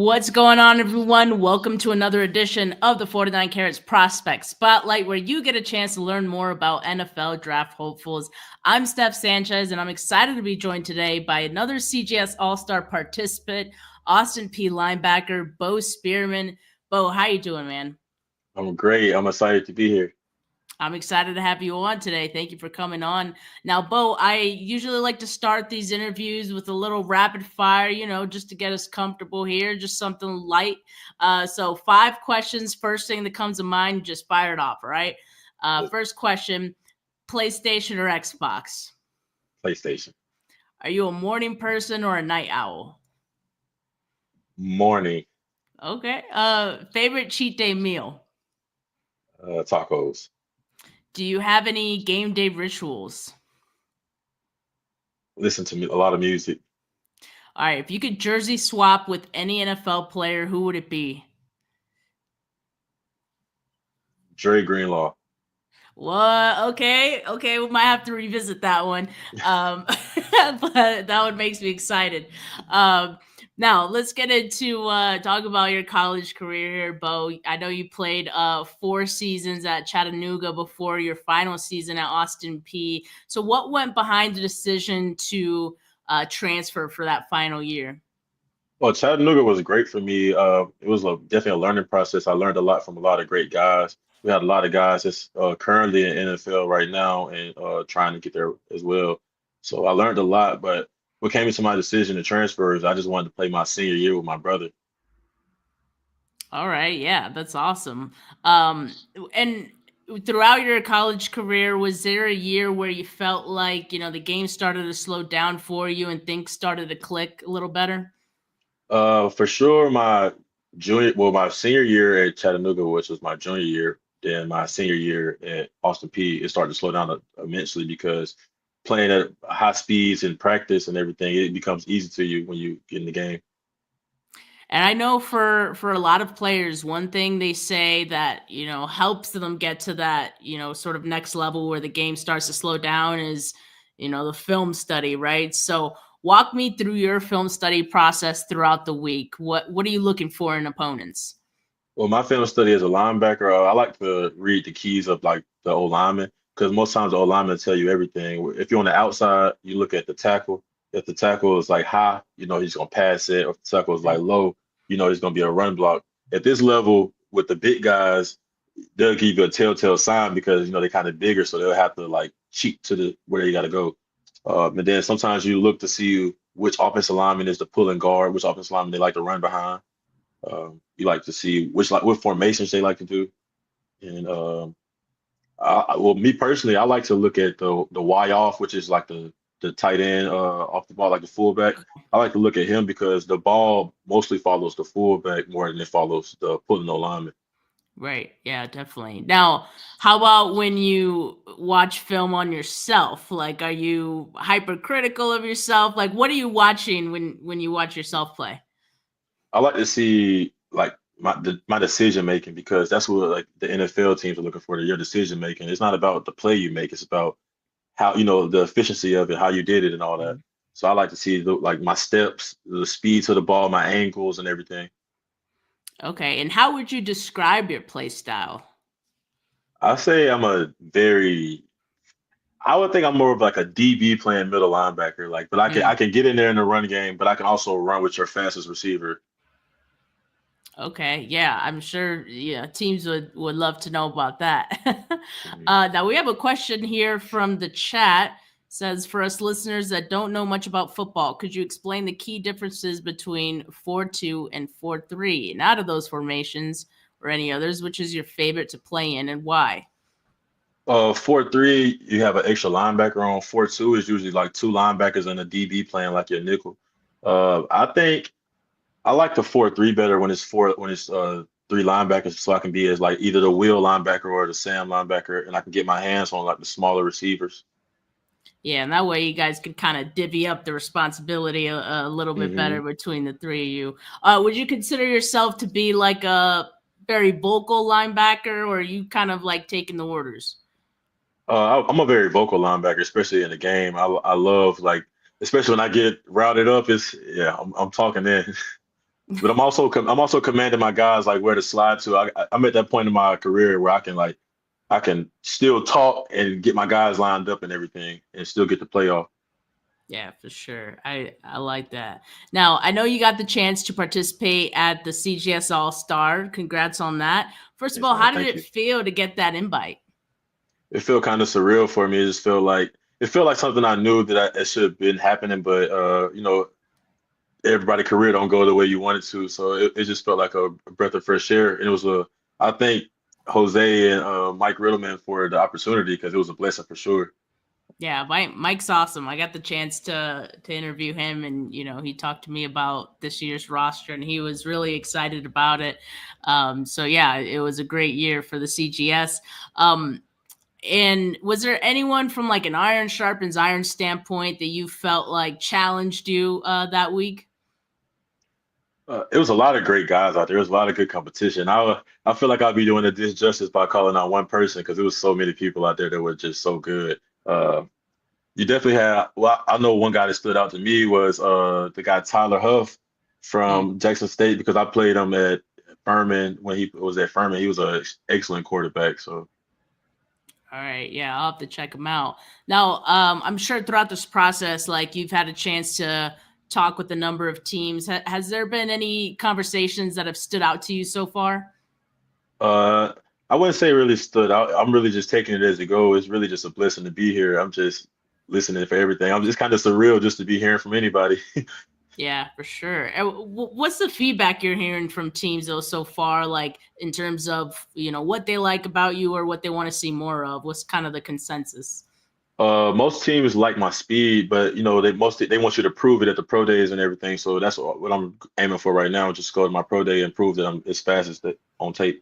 What's going on, everyone? Welcome to another edition of the 49 Carats Prospect Spotlight, where you get a chance to learn more about NFL draft hopefuls. I'm Steph Sanchez, and I'm excited to be joined today by another CGS All-Star participant, Austin Peay linebacker, Bo Spearman. Bo, how you doing, man? I'm great. I'm excited to be here. I'm excited to have you on today. Thank you for coming on. Now, Bo, I usually like to start these interviews with a little rapid fire, just to get us comfortable here, just something light. So 5 questions. First thing that comes to mind, just fire it off, all right? First question, PlayStation or Xbox? PlayStation. Are you a morning person or a night owl? Morning. Okay. Favorite cheat day meal? Tacos. Do you have any game day rituals? Listen to me a lot of music. All right, if you could jersey swap with any NFL player, who would it be? Dre Greenlaw. What? Okay, we might have to revisit that one. Um, but that one makes me excited. Um, Now let's get into talk about your college career here, Bo. I know you played 4 seasons at Chattanooga before your final season at Austin Peay. So, what went behind the decision to transfer for that final year? Well, Chattanooga was great for me. It was definitely a learning process. I learned a lot from a lot of great guys. We had a lot of guys that's currently in NFL right now and trying to get there as well. So I learned a lot. But what came into my decision to transfer is I just wanted to play my senior year with my brother. All right, yeah, that's awesome. And throughout your college career, was there a year where you felt like the game started to slow down for you and things started to click a little better? For sure, my senior year at Chattanooga, which was my junior year, then my senior year at Austin Peay, it started to slow down immensely because playing at high speeds and practice and everything, it becomes easy to you when you get in the game. And I know for a lot of players, one thing they say that helps them get to that sort of next level where the game starts to slow down is the film study, right? So walk me through your film study process throughout the week. What are you looking for in opponents? Well, my film study as a linebacker, I like to read the keys of like the O lineman because most times the O lineman tell you everything. If you're on the outside, you look at the tackle. If the tackle is like high, he's gonna pass it. Or if the tackle is like low, he's gonna be a run block. At this level, with the big guys, they'll give you a telltale sign because they're kind of bigger, so they'll have to like cheat to the where you got to go. And then sometimes you look to see which offensive lineman is the pulling guard, which offensive lineman they like to run behind. You like to see what formations they like to do, and well, me personally, I like to look at the Y off, which is like the tight end off the ball, like the fullback. I like to look at him because the ball mostly follows the fullback more than it follows the pulling no lineman. Right. Yeah, definitely. Now, how about when you watch film on yourself? Like, are you hypercritical of yourself? Like, what are you watching when you watch yourself play? I like to see like my decision making because that's what like the NFL teams are looking for, your decision making. It's not about the play you make, it's about how the efficiency of it, how you did it and all that. So I like to see like my steps, the speed to the ball, my angles and everything. Okay. And how would you describe your play style? I say I would think I'm more of like a DB playing middle linebacker, like, but I can get in there in the run game, but I can also run with your fastest receiver. Okay, yeah, I'm sure. Yeah, teams would love to know about that. Mhm. Now we have a question here from the chat. Says for us listeners that don't know much about football, could you explain the key differences between 4-2 and 4-3? And out of those formations or any others, which is your favorite to play in and why? 4-3, you have an extra linebacker on. 4-2 is usually like two linebackers and a DB playing like your nickel. I think I like the 4-3 better when it's three linebackers, so I can be as like either the wheel linebacker or the Sam linebacker, and I can get my hands on like the smaller receivers. Yeah, and that way you guys could kind of divvy up the responsibility a little bit hmm better between the three of you. Would you consider yourself to be like a very vocal linebacker, or are you kind of like taking the orders? I'm a very vocal linebacker, especially in the game. I love like, especially when I get routed up. It's yeah, I'm talking in. But I'm also commanding my guys like where to slide to. I'm at that point in my career where I can still talk and get my guys lined up and everything and still get the playoff. Yeah, for sure. I like that. Now, I know you got the chance to participate at the CGS All Star. Congrats on that. First of Yes, all, man. how did Thank it you. feel to get that invite? It felt kind of surreal for me. It felt like something I knew that it should have been happening, but everybody' career don't go the way you want it to. So it just felt like a breath of fresh air. And it was I thank Jose and Mike Riddleman for the opportunity because it was a blessing for sure. Yeah, Mike's awesome. I got the chance to interview him, and he talked to me about this year's roster, and he was really excited about it. So yeah, it was a great year for the CGS. And was there anyone from like an iron sharpens iron standpoint that you felt like challenged you that week? It was a lot of great guys out there. There was a lot of good competition. I feel like I'd be doing a disjustice by calling out one person because there was so many people out there that were just so good. You definitely had. Well, I know one guy that stood out to me was the guy Tyler Huff Mm. from Jackson State because I played him at Furman when he was at Furman. He was an excellent quarterback. So All right, yeah, I'll have to check them out. Now, I'm sure throughout this process, like you've had a chance to talk with a number of teams. Has there been any conversations that have stood out to you so far? uh, I wouldn't say it really stood out. I'm really just taking it as it goes. It's really just a blessing to be here. I'm just listening for everything. I'm just kind of surreal just to be hearing from anybody. Yeah, for sure. And what's the feedback you're hearing from teams though so far? Like in terms of what they like about you or what they want to see more of. What's kind of the consensus? Most teams like my speed, but they want you to prove it at the pro days and everything. So that's what I'm aiming for right now. Just go to my pro day and prove that I'm as fast as that on tape.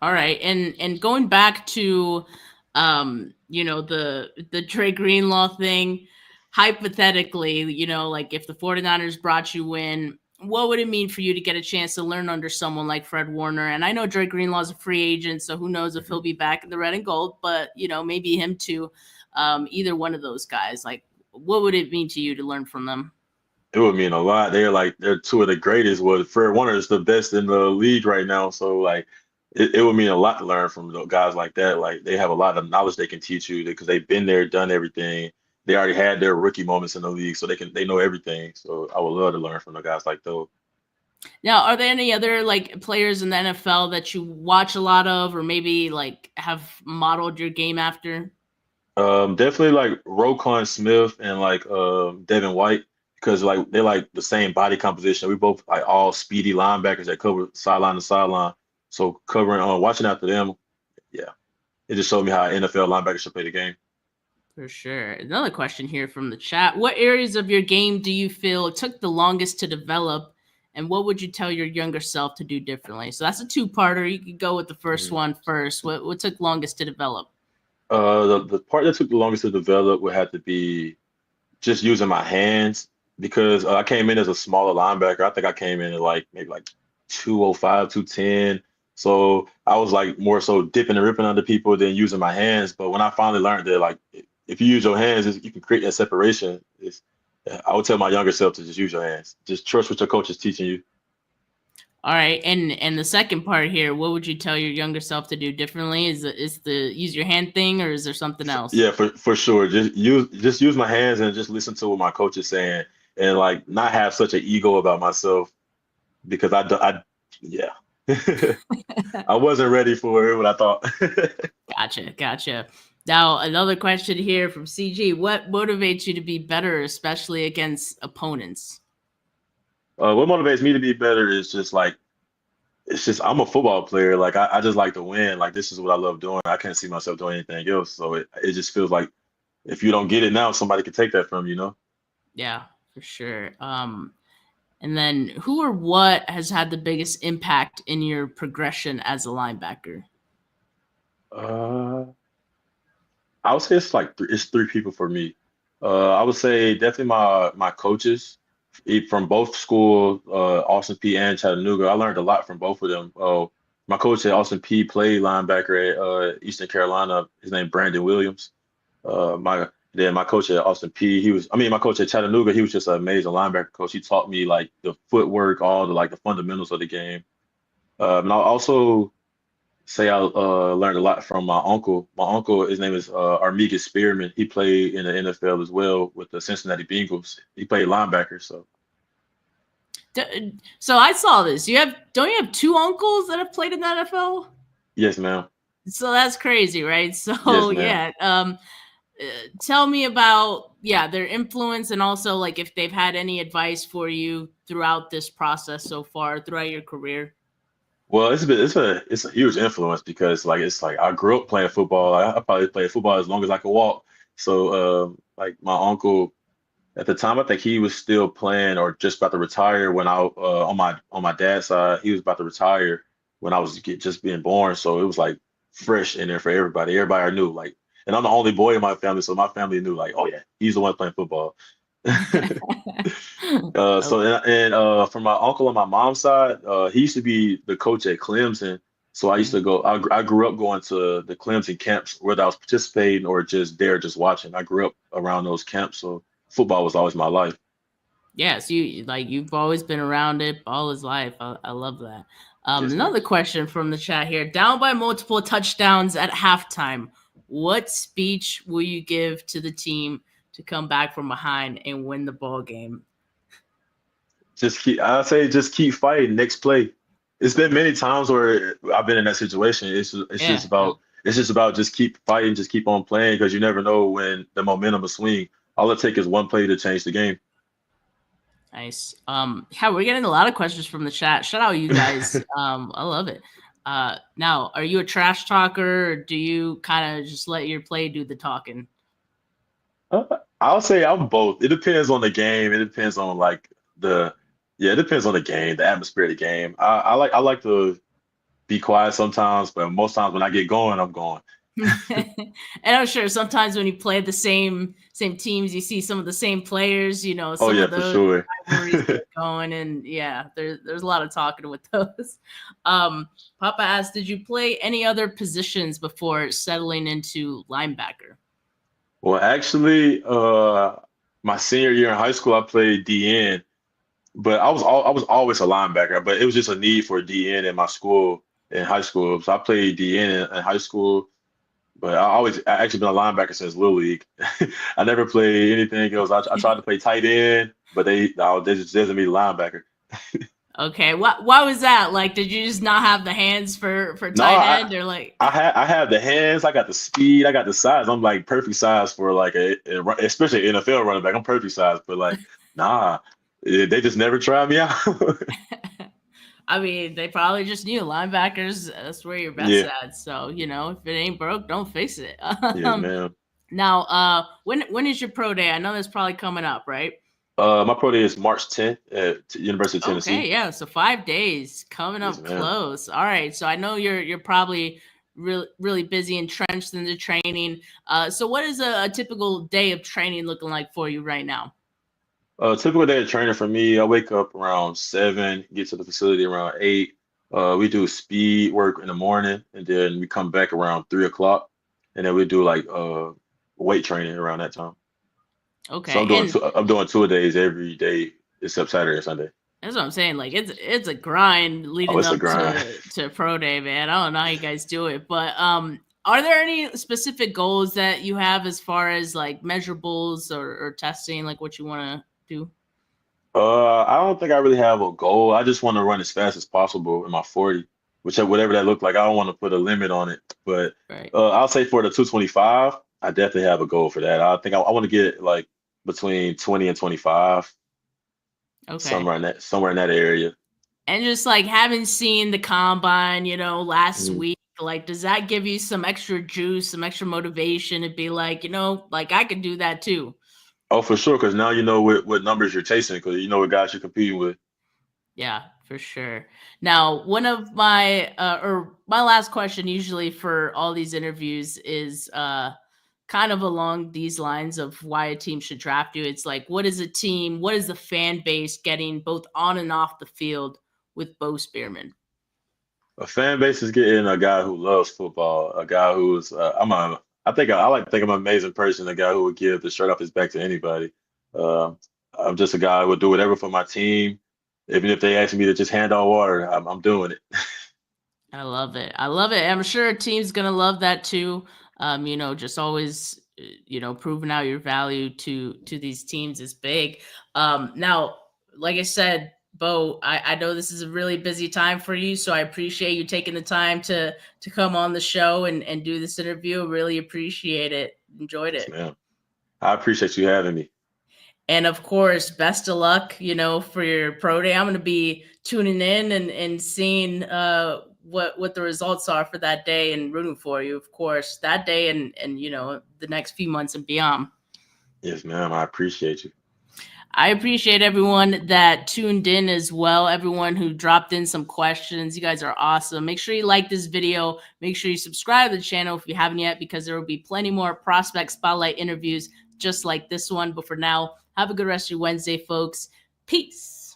All right, and going back to the Trey Greenlaw thing, hypothetically, like if the 49ers brought you in, what would it mean for you to get a chance to learn under someone like Fred Warner? And I know Dre Greenlaw's a free agent, so who knows if he'll Mhm. be back in the red and gold, but maybe him too. Either one of those guys. Like, what would it mean to you to learn from them? It would mean a lot. They're two of the greatest. Well, Fred Warner is the best in the league right now. So like it would mean a lot to learn from guys like that. Like they have a lot of knowledge they can teach you because they've been there, done everything. They already had their rookie moments in the league, so they know everything. So I would love to learn from the guys like those. Now, are there any other like players in the NFL that you watch a lot of, or maybe like have modeled your game after? Definitely like Roquan Smith and like Devin White because like they're like the same body composition. We both like all speedy linebackers that cover sideline to sideline. So covering watching after them, yeah, it just showed me how NFL linebackers should play the game. For sure. Another question here from the chat. What areas of your game do you feel took the longest to develop? And what would you tell your younger self to do differently? So that's a two-parter. You could go with the first Mhm. one first. What took longest to develop? The part that took the longest to develop would have to be just using my hands because I came in as a smaller linebacker. I think I came in at like maybe like 205, 210. So I was like more so dipping and ripping under people than using my hands. But when I finally learned that like if you use your hands, you can create that separation. I would tell my younger self to just use your hands. Just trust what your coach is teaching you. All right, and the second part here, what would you tell your younger self to do differently? Is the use your hand thing, or is there something else? Yeah, for sure. Just use my hands and just listen to what my coach is saying and like not have such an ego about myself because yeah. I wasn't ready for it, but I thought. Gotcha. Now, another question here from CG. What motivates you to be better, especially against opponents? What motivates me to be better is just like it's just I'm a football player. Like I just like to win. Like this is what I love doing. I can't see myself doing anything else. So it just feels like if you don't get it now, somebody could take that from you, you know? Yeah, for sure. And then who or what has had the biggest impact in your progression as a linebacker? Uh I would say it's like it's three people for me. I would say definitely my coaches from both schools, Austin P and Chattanooga. I learned a lot from both of them. My coach at Austin P played linebacker at Eastern Carolina. His name Brandon Williams. My Then my coach at Austin Peay, my coach at Chattanooga, he was just an amazing linebacker coach. He taught me like the footwork, all the like the fundamentals of the game. And I'll also say I learned a lot from my uncle. My uncle, his name is Spearman. He played in the NFL as well with the Cincinnati Bengals. He played linebacker. So So I saw this. Don't you have two uncles that have played in the NFL? yes, ma'am. So that's crazy, right? Yes, So ma'am. yeah, tell me about their influence, and also like if they've had any advice for you throughout this process so far throughout your career. Well, it's a huge influence because like it's like I grew up playing football. I probably played football as long as I could walk. So like my uncle at the time, I think he was still playing or just about to retire when I on my dad's side, he was about to retire when I was just being born. So it was like fresh in there for everybody. Everybody I knew like, and I'm the only boy in my family, so my family knew like, oh yeah, he's the one playing football. So Okay. from my uncle on my mom's side, he used to be the coach at Clemson. So I used to go. I grew up going to the Clemson camps, whether I was participating or just there, just watching. I grew up around those camps, so football was always my life. Yes, you've always been around it all his life. I love that. Yes, ma'am. Another question from the chat here: down by multiple touchdowns at halftime, what speech will you give to the team to come back from behind and win the ball game? I say just keep fighting. Next play. It's been many times where I've been in that situation. Yeah, yeah. It's just about just keep fighting, just keep on playing because you never know when the momentum will swing. All it takes is one play to change the game. Nice. Yeah, we're getting a lot of questions from the chat. Shout out you guys. I love it. Now, are you a trash talker, or do you kind of just let your play do the talking? I'll say I'm both. It depends on the game. It depends on like the yeah, it depends on the game, the atmosphere of the game. I like to be quiet sometimes, but most times when I get going, I'm going. And I'm sure sometimes when you play the same teams, you see some of the same players. Oh Some yeah, of for those sure. rivalries get going, and yeah, there's a lot of talking with those. Um, Papa asked, did you play any other positions before settling into linebacker? Well, actually, my senior year in high school, I played DN, but I was always a linebacker, but it was just a need for DN in my school in high school. So I played DN in high school, but I actually been a linebacker since Little League. I never played anything else. I tried to play tight end, but they just didn't me linebacker. Okay, why was that? Like, did you just not have the hands for No, tight end, or like? I have the hands, I got the speed, I got the size. I'm like perfect size for like especially NFL running back. I'm perfect size, but like nah, they just never tried me out. I mean, they probably just knew linebackers. That's where you're best Yeah, at. So if it ain't broke, don't fix it. yes, ma'am. Now, when is your pro day? I know that's probably coming up, right? My pro day is March 10th at University of Okay, Tennessee. yeah. So 5 days coming Yes, up ma'am. close. All right. So I know you're probably really busy, entrenched in the training. So what is a typical day of training looking like for you right now? Typical day of training for me, I wake up around 7, get to the facility around 8. We do speed work in the morning, and then we come back around 3 o'clock, and then we do like weight training around that time. So Okay, and I'm doing 2 days every day except Saturday and Sunday. that's what I'm saying. Like it's a grind Oh, leading it's a up grind. to pro day, man. I don't know how you guys do it, but are there any specific goals that you have as far as like measurables or testing, like what you want to do? I don't think I really have a goal. I just want to run as fast as possible in my 40, whatever that looked like. I don't want to put a limit on it, but Right. I'll say for the 225, I definitely have a goal for that. I think I want to get like between 20 and 25, Okay. somewhere in that area. And just like having seen the combine, last Mhm. week, like does that give you some extra juice, some extra motivation to be like, like I could do that too? Oh, for sure, because now you know what numbers you're chasing, because you know what guys you're competing with. Yeah, for sure. Now, one of my or my last question usually for all these interviews is kind of along these lines of why a team should draft you. It's like what is a team, what is the fan base getting both on and off the field with Bo Spearman? A fan base is getting a guy who loves football, a guy who's I like to think I'm an amazing person, a guy who would give the shirt off his back to anybody. Uh, I'm just a guy who would do whatever for my team. Even if they ask me to just hand out water, I'm doing it. I love it. I love it. I'm sure a team's gonna love that too. Just always, proving out your value to these teams is big. Now, like I said, Bo, I know this is a really busy time for you, so I appreciate you taking the time to come on the show and do this interview. Really appreciate it. Enjoyed Yes, it. ma'am. I appreciate you having me. And of course, best of luck, for your pro day. I'm going to be tuning in and seeing what the results are for that day and rooting for you, of course, that day and the next few months and beyond. Yes, ma'am. I appreciate you. I appreciate everyone that tuned in as well. Everyone who dropped in some questions. You guys are awesome. Make sure you like this video. Make sure you subscribe to the channel if you haven't yet, because there will be plenty more prospect spotlight interviews just like this one. But for now, have a good rest of your Wednesday, folks. Peace.